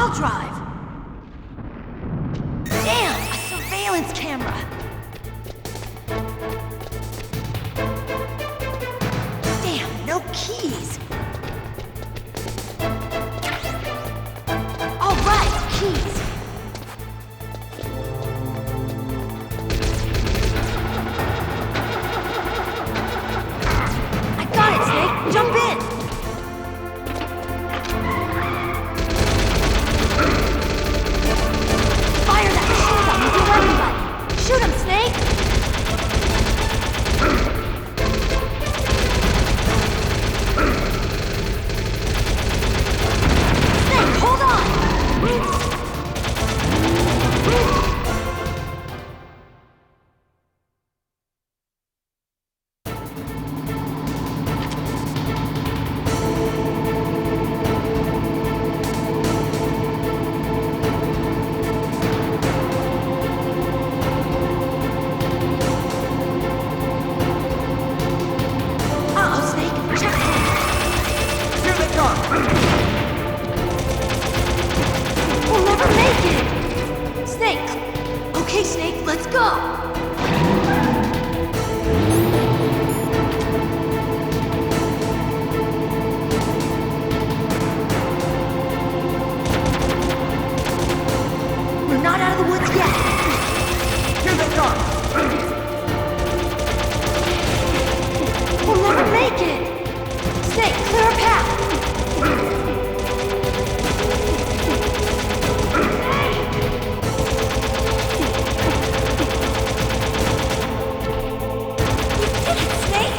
I'll drive! Damn! A surveillance camera! Damn, no keys! Alright, keys! I got it, Snake! Jump in! Fire that machine gun and kill everybody! Shoot him, Snake! Snake, hold on! Uh-oh, Snake, check it! Here they come! We'll never make it! Snake! Okay, Snake, let's go! We're not out of the woods yet! Here they come! We'll never make it! Snake, clear a path! You did it, Snake!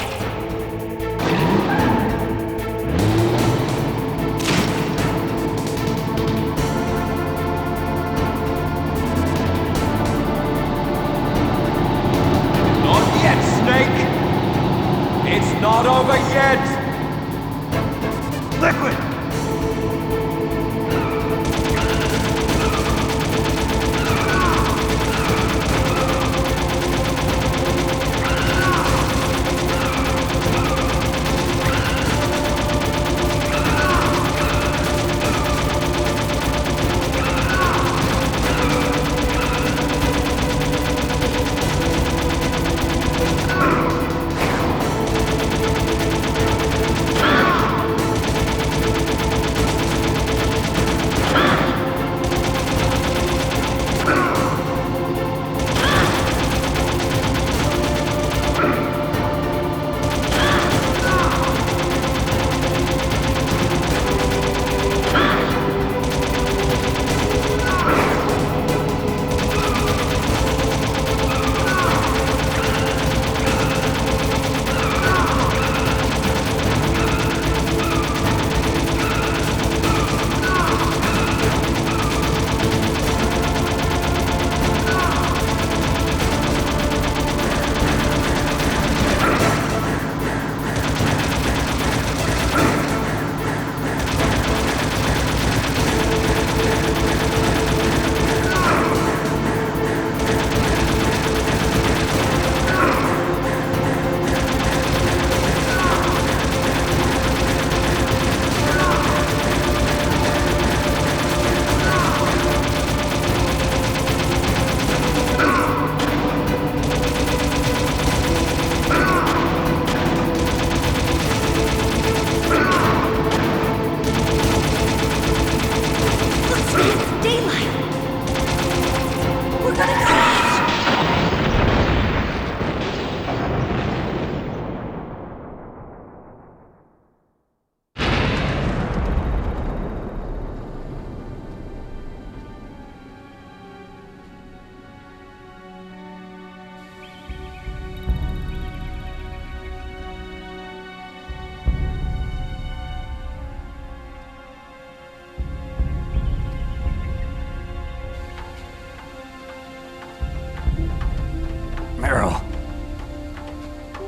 Not yet, Snake! It's not over yet! Liquid!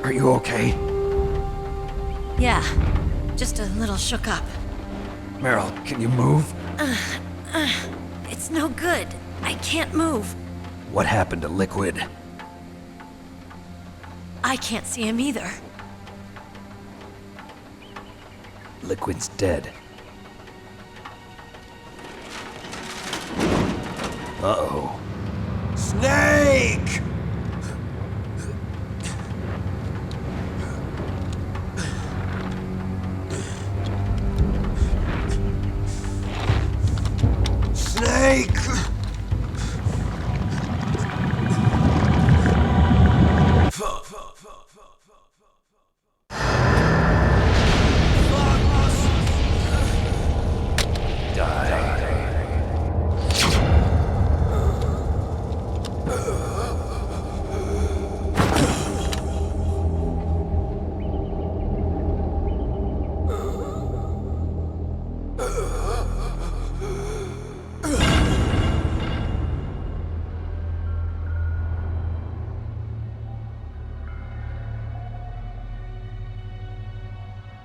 Are you okay? Yeah, just a little shook up. Meryl, can you move? It's no good. I can't move. What happened to Liquid? I can't see him either. Liquid's dead. Uh-oh. Snake! Snake!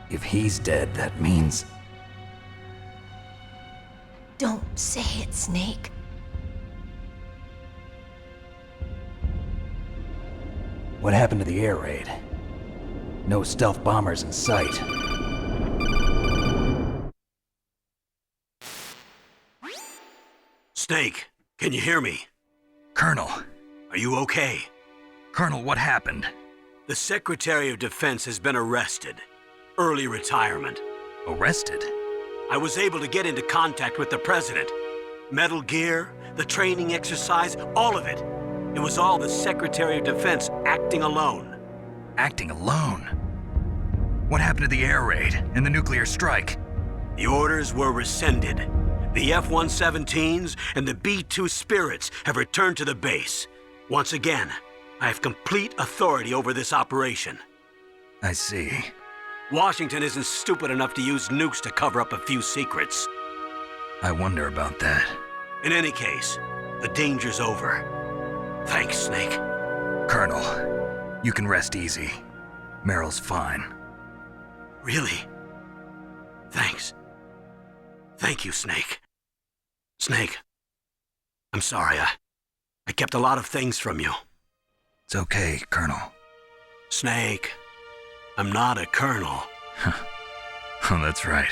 If he's dead, that means... Don't say it, Snake. What happened to the air raid? No stealth bombers in sight. Snake, can you hear me? Colonel. Are you okay? Colonel, what happened? The Secretary of Defense has been arrested. Early retirement. Arrested? I was able to get into contact with the President. Metal Gear, the training exercise, all of it. It was all the Secretary of Defense acting alone. Acting alone? What happened to the air raid and the nuclear strike? The orders were rescinded. The F-117s and the B-2 Spirits have returned to the base. Once again, I have complete authority over this operation. I see. Washington isn't stupid enough to use nukes to cover up a few secrets. I wonder about that. In any case, the danger's over. Thanks, Snake. Colonel, you can rest easy. Meryl's fine. Really? Thanks. Thank you, Snake. Snake, I'm sorry. I kept a lot of things from you. It's okay, Colonel. Snake, I'm not a colonel. Oh, that's right.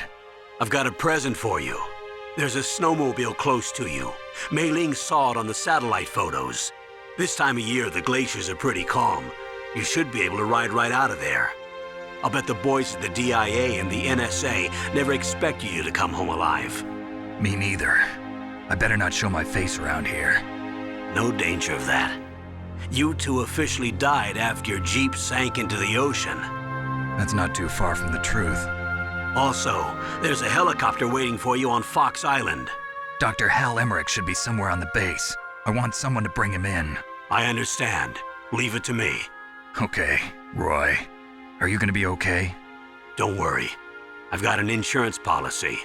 I've got a present for you. There's a snowmobile close to you. Mei Ling saw it on the satellite photos. This time of year, the glaciers are pretty calm. You should be able to ride right out of there. I'll bet the boys at the DIA and the NSA never expect you to come home alive. Me neither. I better not show my face around here. No danger of that. You two officially died after your Jeep sank into the ocean. That's not too far from the truth. Also, there's a helicopter waiting for you on Fox Island. Dr. Hal Emmerich should be somewhere on the base. I want someone to bring him in. I understand. Leave it to me. Okay, Roy. Are you gonna be okay? Don't worry. I've got an insurance policy.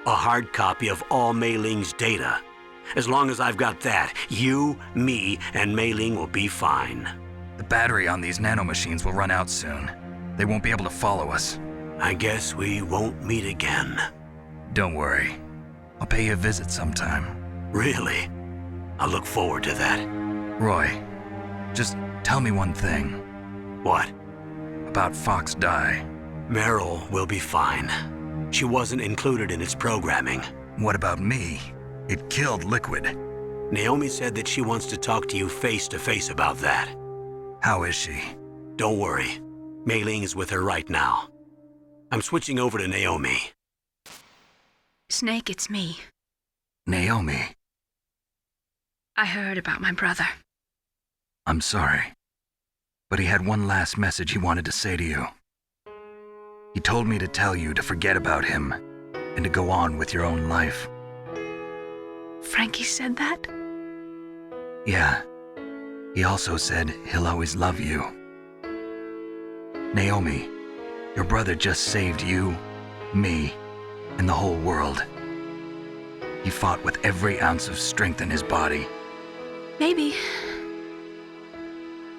A hard copy of all Mei Ling's data. As long as I've got that, you, me, and Mei Ling will be fine. The battery on these nanomachines will run out soon. They won't be able to follow us. I guess we won't meet again. Don't worry. I'll pay you a visit sometime. Really? I look forward to that. Roy, just tell me one thing. What? About Fox Die. Meryl will be fine. She wasn't included in its programming. What about me? It killed Liquid. Naomi said that she wants to talk to you face to face about that. How is she? Don't worry. Mei Ling is with her right now. I'm switching over to Naomi. Snake, it's me. Naomi. I heard about my brother. I'm sorry. But he had one last message he wanted to say to you. He told me to tell you to forget about him and to go on with your own life. Frankie said that? Yeah. He also said he'll always love you. Naomi, your brother just saved you, me, and the whole world. He fought with every ounce of strength in his body. Maybe.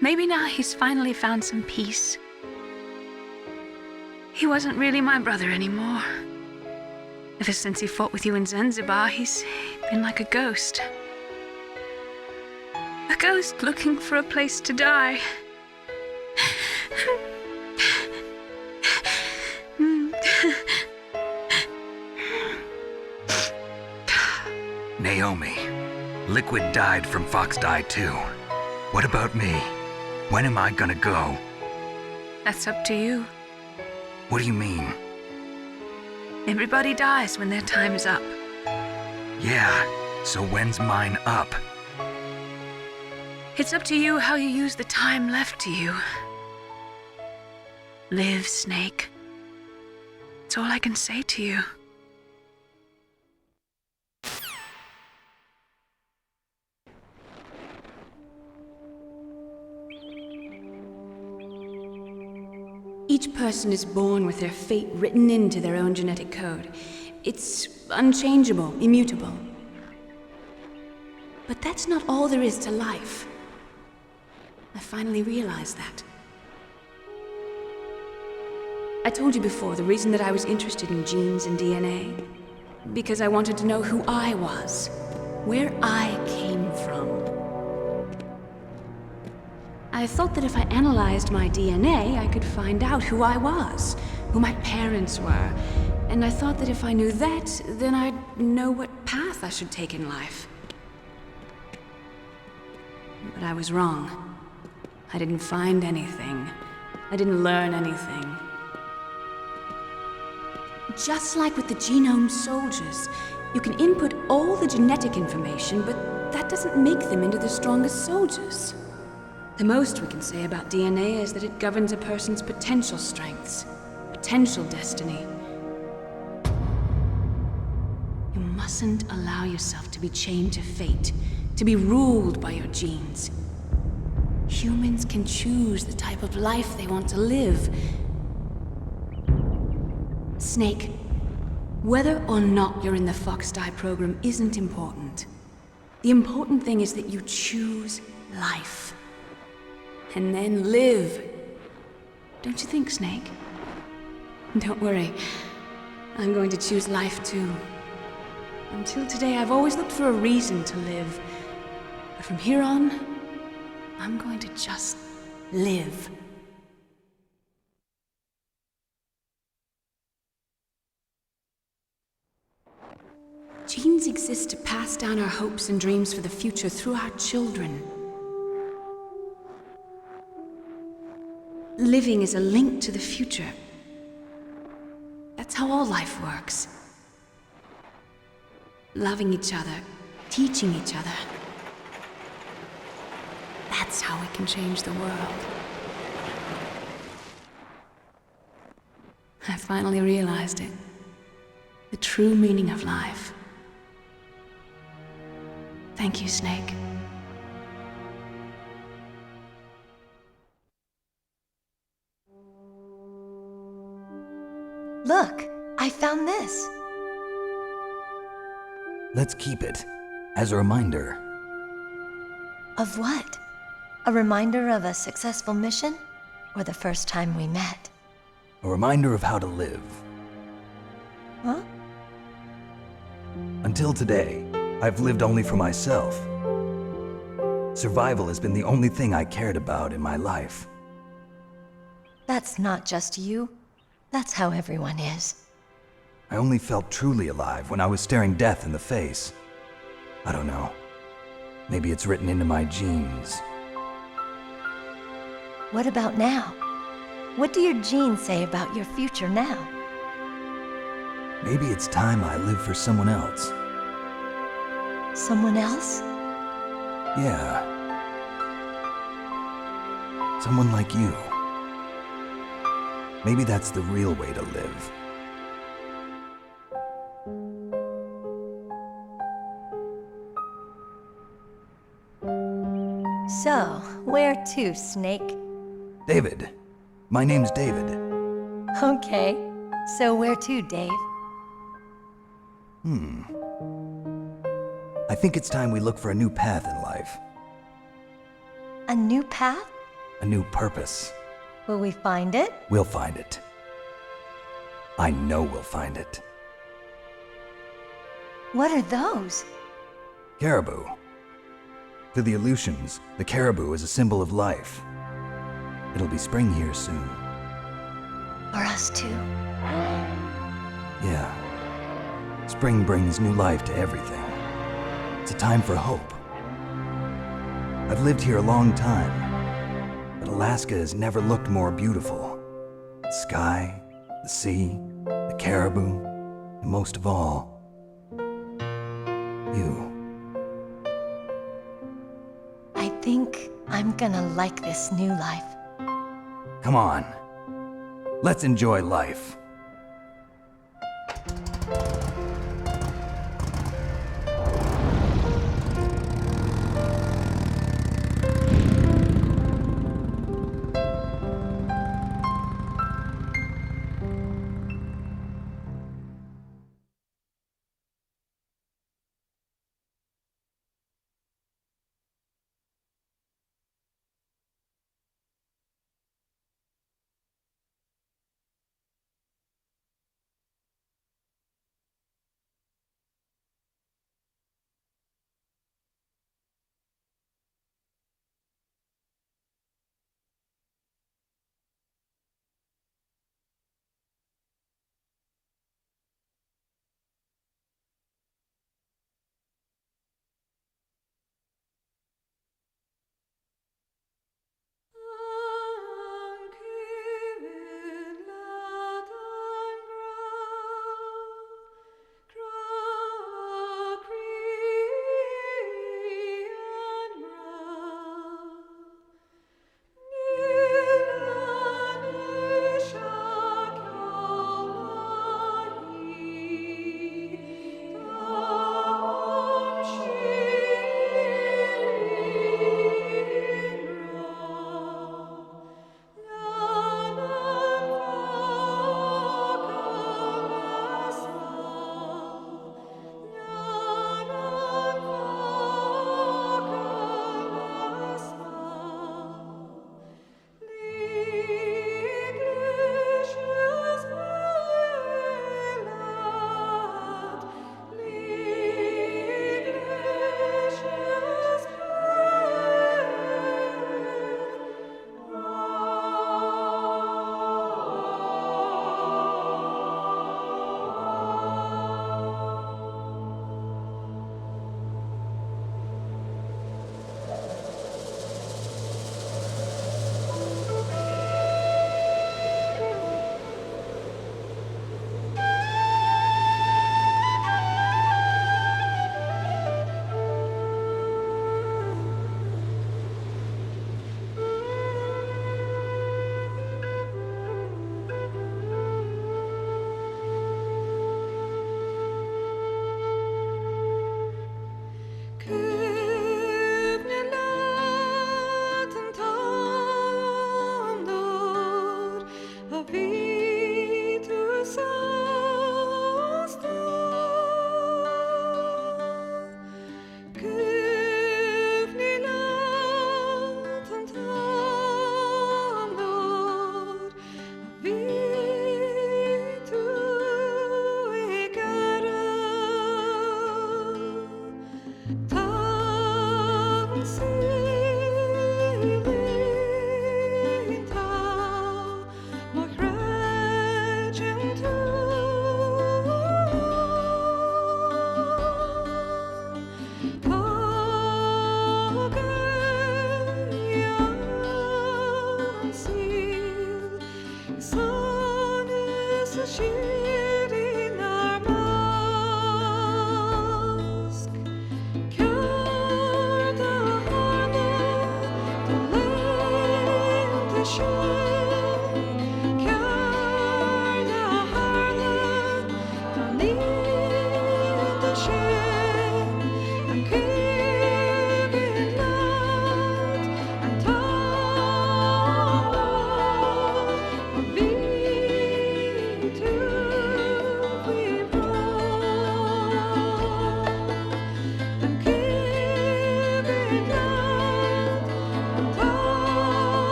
Maybe now he's finally found some peace. He wasn't really my brother anymore. Ever since he fought with you in Zanzibar, he's been like a ghost. A ghost looking for a place to die. Naomi, Liquid died from Fox Die too. What about me? When am I gonna go? That's up to you. What do you mean? Everybody dies when their time is up. Yeah, so when's mine up? It's up to you how you use the time left to you. Live, Snake. That's all I can say to you. Each person is born with their fate written into their own genetic code. It's unchangeable, immutable. But that's not all there is to life. I finally realized that. I told you before the reason that I was interested in genes and DNA. Because I wanted to know who I was, where I came from. I thought that if I analyzed my DNA, I could find out who I was, who my parents were. And I thought that if I knew that, then I'd know what path I should take in life. But I was wrong. I didn't find anything. I didn't learn anything. Just like with the genome soldiers, you can input all the genetic information, but that doesn't make them into the strongest soldiers. The most we can say about DNA is that it governs a person's potential strengths, potential destiny. You mustn't allow yourself to be chained to fate, to be ruled by your genes. Humans can choose the type of life they want to live. Snake, whether or not you're in the Fox Die program isn't important. The important thing is that you choose life. And then live. Don't you think, Snake? Don't worry. I'm going to choose life too. Until today, I've always looked for a reason to live. But from here on, I'm going to just live. Genes exist to pass down our hopes and dreams for the future through our children. Living is a link to the future. That's how all life works. Loving each other, teaching each other. That's how we can change the world. I finally realized it. The true meaning of life. Thank you, Snake. Look, I found this. Let's keep it as a reminder. Of what? A reminder of a successful mission? Or the first time we met? A reminder of how to live. Huh? Until today, I've lived only for myself. Survival has been the only thing I cared about in my life. That's not just you. That's how everyone is. I only felt truly alive when I was staring death in the face. I don't know. Maybe it's written into my genes. What about now? What do your genes say about your future now? Maybe it's time I live for someone else. Someone else? Yeah. Someone like you. Maybe that's the real way to live. So, where to, Snake? David. My name's David. Okay. So where to, Dave? I think it's time we look for a new path in life. A new path? A new purpose. Will we find it? We'll find it. I know we'll find it. What are those? Caribou. To the Aleutians, the caribou is a symbol of life. It'll be spring here soon. For us too? Yeah. Spring brings new life to everything. It's a time for hope. I've lived here a long time, but Alaska has never looked more beautiful. The sky, the sea, the caribou, and most of all, you. I think I'm gonna like this new life. Come on, let's enjoy life.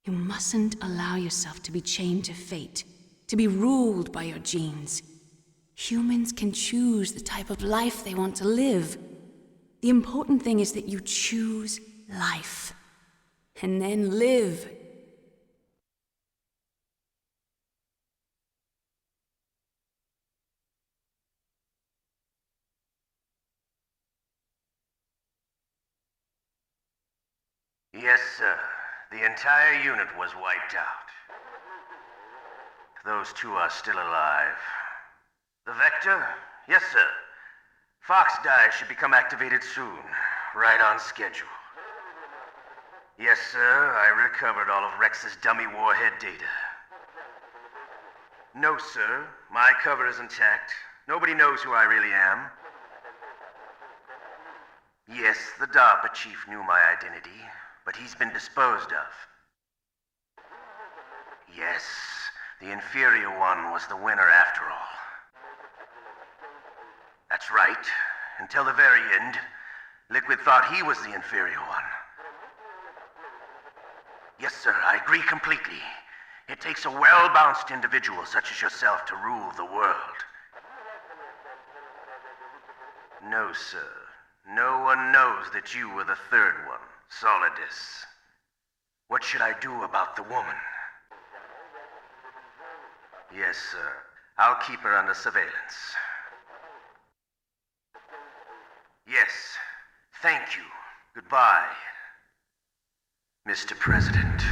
You mustn't allow yourself to be chained to fate, to be ruled by your genes. Humans can choose the type of life they want to live. The important thing is that you choose life. And then live. Yes, sir. The entire unit was wiped out. Those two are still alive. The Vector? Yes, sir. Fox Die should become activated soon. Right on schedule. Yes, sir. I recovered all of Rex's dummy warhead data. No, sir. My cover is intact. Nobody knows who I really am. Yes, the DARPA chief knew my identity, but he's been disposed of. Yes, the inferior one was the winner after all. That's right. Until the very end, Liquid thought he was the inferior one. Yes, sir, I agree completely. It takes a well-balanced individual such as yourself to rule the world. No, sir. No one knows that you were the third one, Solidus. What should I do about the woman? Yes, sir. I'll keep her under surveillance. Yes. Thank you. Goodbye, Mr. President.